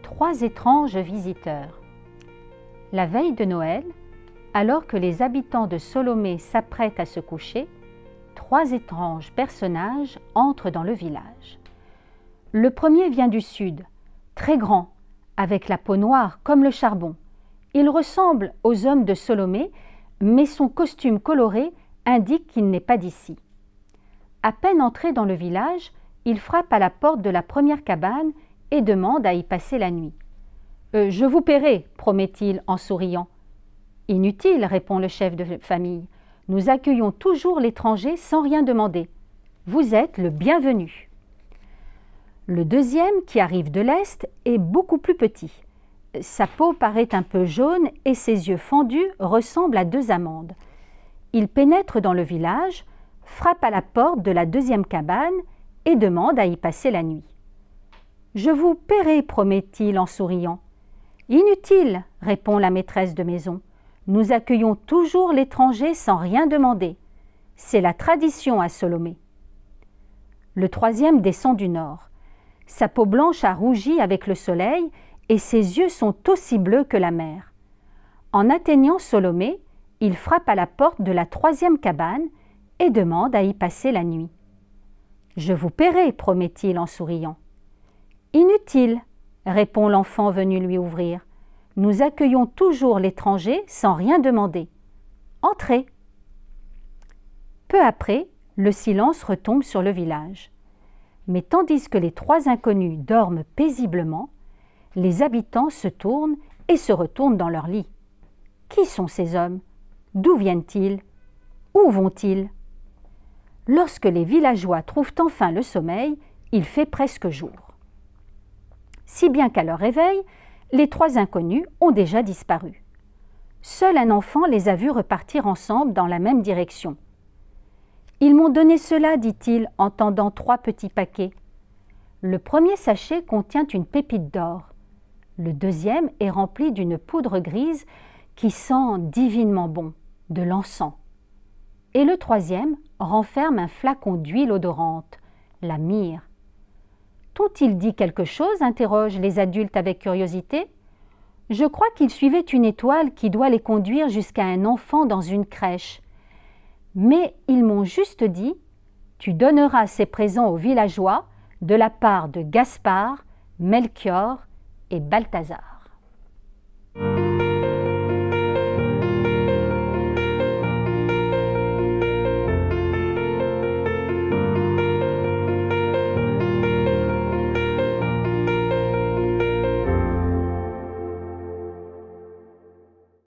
3 étranges visiteurs. La veille de Noël, alors que les habitants de Solomé s'apprêtent à se coucher, 3 étranges personnages entrent dans le village. Le premier vient du sud, très grand, avec la peau noire comme le charbon. Il ressemble aux hommes de Solomé, mais son costume coloré indique qu'il n'est pas d'ici. À peine entré dans le village, il frappe à la porte de la première cabane et demande à y passer la nuit. « Je vous paierai, promet-il en souriant. »« Inutile, répond le chef de famille. Nous accueillons toujours l'étranger sans rien demander. Vous êtes le bienvenu. » Le deuxième, qui arrive de l'Est, est beaucoup plus petit. Sa peau paraît un peu jaune et ses yeux fendus ressemblent à 2 amandes. Il pénètre dans le village, frappe à la porte de la deuxième cabane et demande à y passer la nuit. « Je vous paierai, promet-il en souriant. »« Inutile, répond la maîtresse de maison. Nous accueillons toujours l'étranger sans rien demander. C'est la tradition à Solomé. » Le troisième descend du nord. Sa peau blanche a rougi avec le soleil et ses yeux sont aussi bleus que la mer. En atteignant Solomé, il frappe à la porte de la 3e cabane et demande à y passer la nuit. « Je vous paierai, promet-il en souriant. »« Inutile, répond l'enfant venu lui ouvrir. Nous accueillons toujours l'étranger sans rien demander. Entrez. » Peu après, le silence retombe sur le village. Mais tandis que les 3 inconnus dorment paisiblement, les habitants se tournent et se retournent dans leur lit. Qui sont ces hommes? D'où viennent-ils? Où vont-ils? Lorsque les villageois trouvent enfin le sommeil, il fait presque jour. Si bien qu'à leur réveil, les 3 inconnus ont déjà disparu. Seul un enfant les a vus repartir ensemble dans la même direction. « Ils m'ont donné cela, dit-il en tendant 3 petits paquets. Le premier sachet contient une pépite d'or. Le deuxième est rempli d'une poudre grise qui sent divinement bon, de l'encens. Et le troisième renferme un flacon d'huile odorante, la myrrhe. T'ont-ils dit quelque chose? Interrogent les adultes avec curiosité. Je crois qu'ils suivaient une étoile qui doit les conduire jusqu'à un enfant dans une crèche. Mais ils m'ont juste dit « Tu donneras ces présents aux villageois de la part de Gaspard, Melchior et Balthazar. »